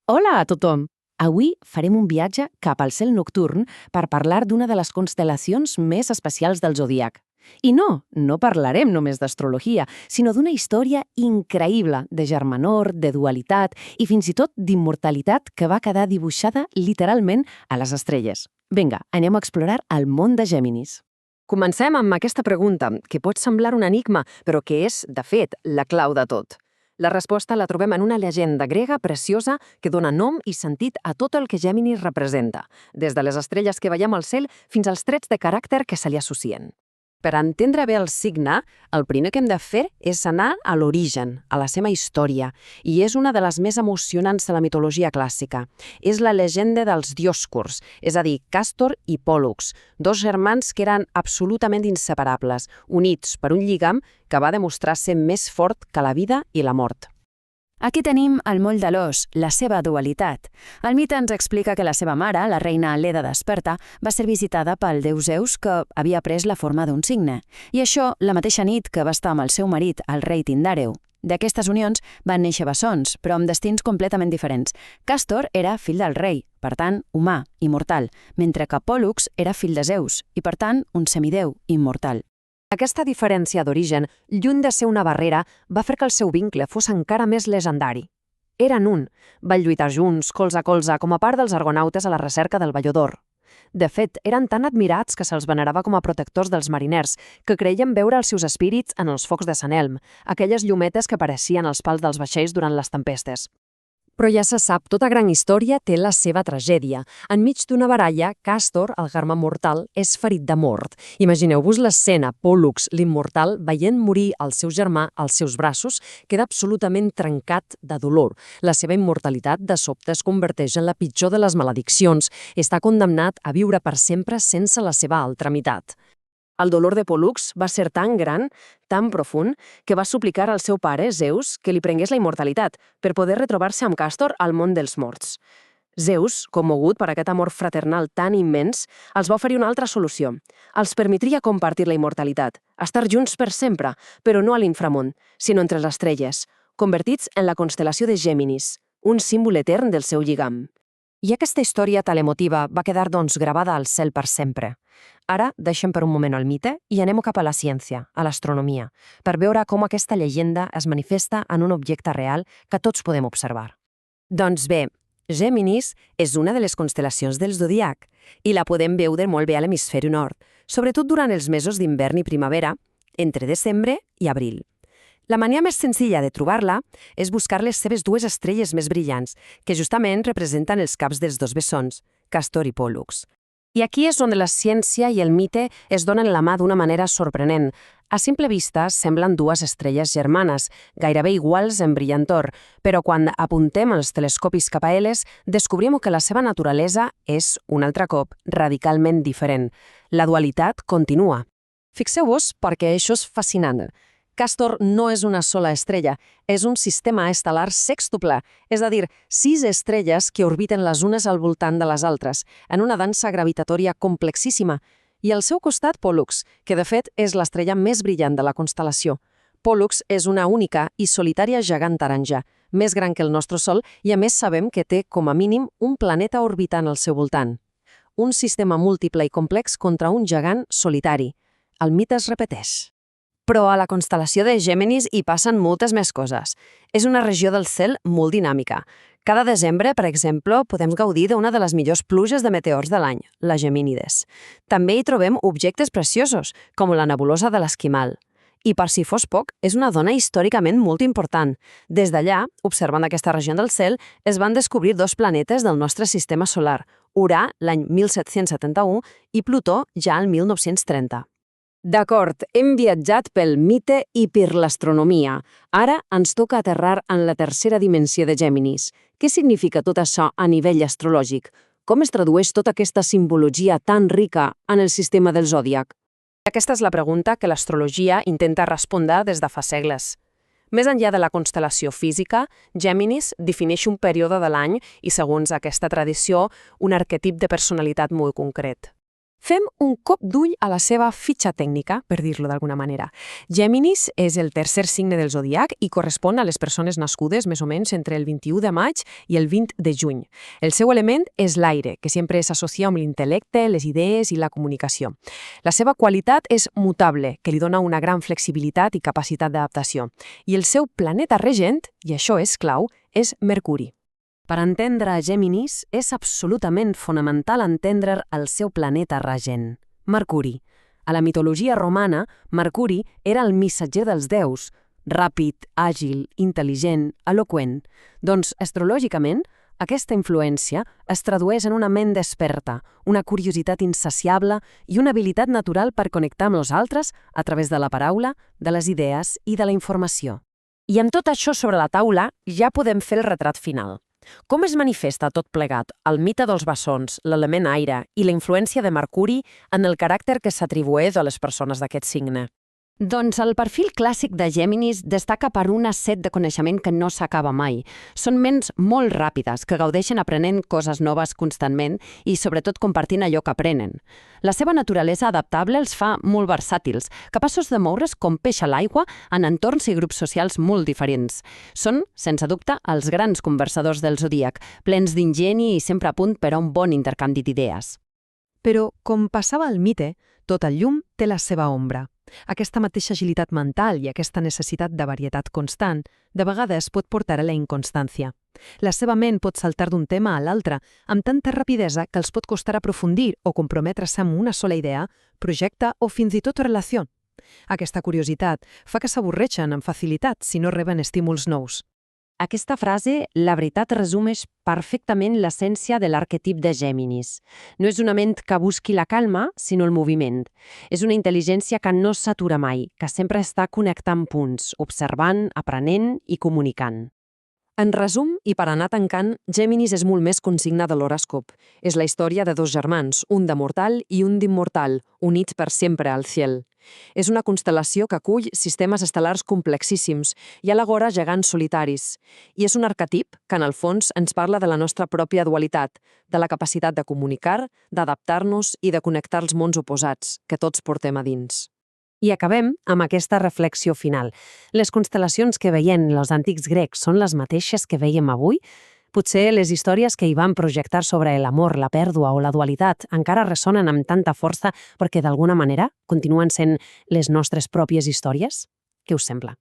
Hola a tothom! Avui farem un viatge cap al cel nocturn per parlar d'una de les constel·lacions més especials del zodíac. I no parlarem només d'astrologia, sinó d'una història increïble de germanor, de dualitat i fins i tot d'immortalitat que va quedar dibuixada literalment a les estrelles. Vinga, anem a explorar el món de Géminis. Comencem amb aquesta pregunta, que pot semblar un enigma, però que és, de fet, la clau de tot. La resposta la trobem en una llegenda grega preciosa que dona nom i sentit a tot el que Géminis representa, des de les estrelles que veiem al cel fins als trets de caràcter que se li associen. Per entendre bé el signe, el primer que hem de fer és anar a l'origen, a la seva història, i és una de les més emocionants de la mitologia clàssica. És la llegenda dels Dioscurs, és a dir, Càstor i Pòl·lux, dos germans que eren absolutament inseparables, units per un lligam que va demostrar ser més fort que la vida i la mort. Aquí tenim el moll de l'os, la seva dualitat. El mite ens explica que la seva mare, la reina Leda d'Esparta, va ser visitada pel déu Zeus que havia pres la forma d'un cigne. I això la mateixa nit que va estar amb el seu marit, el rei Tindàreu. D'aquestes unions van néixer bessons, però amb destins completament diferents. Càstor era fill del rei, per tant, humà, immortal, mentre que Pòl·lux era fill de Zeus i, per tant, un semidéu, immortal. Aquesta diferència d'origen, lluny de ser una barrera, va fer que el seu vincle fos encara més legendari. Eren un, van lluitar junts, colze a colze, com a part dels argonautes a la recerca del Velló d'Or. De fet, eren tan admirats que se'ls venerava com a protectors dels mariners, que creien veure els seus espírits en els focs de Sant Elm, aquelles llumetes que apareixien als pals dels vaixells durant les tempestes. Però ja se sap, tota gran història té la seva tragèdia. Enmig d'una baralla, Càstor, el germà mortal, és ferit de mort. Imagineu-vos l'escena, Pòl·lux, l'immortal, veient morir el seu germà als seus braços, queda absolutament trencat de dolor. La seva immortalitat de sobte es converteix en la pitjor de les malediccions. Està condemnat a viure per sempre sense la seva altra meitat. El dolor de Pòl·lux va ser tan gran, tan profund, que va suplicar al seu pare, Zeus, que li prengués la immortalitat per poder retrobar-se amb Càstor al món dels morts. Zeus, commogut per aquest amor fraternal tan immens, els va oferir una altra solució. Els permetria compartir la immortalitat, estar junts per sempre, però no a l'inframón, sinó entre les estrelles, convertits en la constel·lació de Géminis, un símbol etern del seu lligam. I aquesta història tan emotiva va quedar, doncs, gravada al cel per sempre. Ara deixem per un moment el mite i anem cap a la ciència, a l'astronomia, per veure com aquesta llegenda es manifesta en un objecte real que tots podem observar. Doncs bé, Géminis és una de les constel·lacions del zodíac i la podem veure molt bé a l'hemisferi nord, sobretot durant els mesos d'hivern i primavera, entre desembre i abril. La manera més senzilla de trobar-la és buscar les seves dues estrelles més brillants, que justament representen els caps dels dos bessons, Càstor i Pòl·lux. I aquí és on la ciència i el mite es donen la mà d'una manera sorprenent. A simple vista semblen dues estrelles germanes, gairebé iguals en brillantor, però quan apuntem els telescopis cap a elles, descobrim que la seva naturalesa és, un altre cop, radicalment diferent. La dualitat continua. Fixeu-vos perquè això és fascinant. Càstor no és una sola estrella, és un sistema estel·lar sèxtuple, és a dir, 6 estrelles que orbiten les unes al voltant de les altres, en una dansa gravitatòria complexíssima, i al seu costat Pòl·lux, que de fet és l'estrella més brillant de la constel·lació. Pòl·lux és una única i solitària gegant taronja, més gran que el nostre Sol, i a més sabem que té, com a mínim, un planeta orbitant al seu voltant. Un sistema múltiple i complex contra un gegant solitari. El mite es repeteix. Però a la constel·lació de Géminis hi passen moltes més coses. És una regió del cel molt dinàmica. Cada desembre, per exemple, podem gaudir d'una de les millors pluges de meteors de l'any, la Gemínides. També hi trobem objectes preciosos, com la nebulosa de l'Esquimal. I per si fos poc, és una zona històricament molt important. Des d'allà, observant aquesta regió del cel, es van descobrir 2 planetes del nostre sistema solar, Urà l'any 1771 i Plutó ja al 1930. D'acord, hem viatjat pel mite i per l'astronomia. Ara ens toca aterrar en la tercera dimensió de Géminis. Què significa tot això a nivell astrològic? Com es tradueix tota aquesta simbologia tan rica en el sistema del zodíac? Aquesta és la pregunta que l'astrologia intenta respondre des de fa segles. Més enllà de la constel·lació física, Géminis defineix un període de l'any i, segons aquesta tradició, un arquetip de personalitat molt concret. Fem un cop d'ull a la seva fitxa tècnica, per dir-lo d'alguna manera. Géminis és el tercer signe del zodiac i correspon a les persones nascudes més o menys entre el 21 de maig i el 20 de juny. El seu element és l'aire, que sempre s'associa amb l'intel·lecte, les idees i la comunicació. La seva qualitat és mutable, que li dona una gran flexibilitat i capacitat d'adaptació. I el seu planeta regent, i això és clau, és Mercuri. Per entendre a Géminis, és absolutament fonamental entendre el seu planeta regent, Mercuri. A la mitologia romana, Mercuri era el missatger dels déus, ràpid, àgil, intel·ligent, eloqüent. Doncs, astrològicament, aquesta influència es tradueix en una ment desperta, una curiositat insaciable i una habilitat natural per connectar amb els altres a través de la paraula, de les idees i de la informació. I amb tot això sobre la taula, ja podem fer el retrat final. Com es manifesta tot plegat, el mite dels bessons, l'element aire i la influència de Mercuri en el caràcter que s'atribueix a les persones d'aquest signe? Doncs el perfil clàssic de Géminis destaca per una set de coneixement que no s'acaba mai. Són ments molt ràpides, que gaudeixen aprenent coses noves constantment i sobretot compartint allò que aprenen. La seva naturalesa adaptable els fa molt versàtils, capaços de moure's com peix a l'aigua en entorns i grups socials molt diferents. Són, sense dubte, els grans conversadors del zodíac, plens d'ingeni i sempre a punt per a un bon intercanvi d'idees. Però, com passava al mite, tot el llum té la seva ombra. Aquesta mateixa agilitat mental i aquesta necessitat de varietat constant de vegades pot portar a la inconstància. La seva ment pot saltar d'un tema a l'altre amb tanta rapidesa que els pot costar aprofundir o comprometre-se amb una sola idea, projecte o fins i tot relació. Aquesta curiositat fa que s'avorreixen amb facilitat si no reben estímuls nous. Aquesta frase, la veritat, resumeix perfectament l'essència de l'arquetip de Géminis. No és una ment que busqui la calma, sinó el moviment. És una intel·ligència que no s'atura mai, que sempre està connectant punts, observant, aprenent i comunicant. En resum, i per anar tancant, Géminis és molt més que un signe de l'horòscop. És la història de dos germans, un de mortal i un d'immortal, units per sempre al ciel. És una constel·lació que acull sistemes estel·lars complexíssims i alhora gegants solitaris. I és un arquetip que, en el fons, ens parla de la nostra pròpia dualitat, de la capacitat de comunicar, d'adaptar-nos i de connectar els mons oposats, que tots portem a dins. I acabem amb aquesta reflexió final. Les constel·lacions que veiem els antics grecs són les mateixes que veiem avui? Potser les històries que hi van projectar sobre l'amor, la pèrdua o la dualitat encara ressonen amb tanta força perquè d'alguna manera continuen sent les nostres pròpies històries? Què us sembla?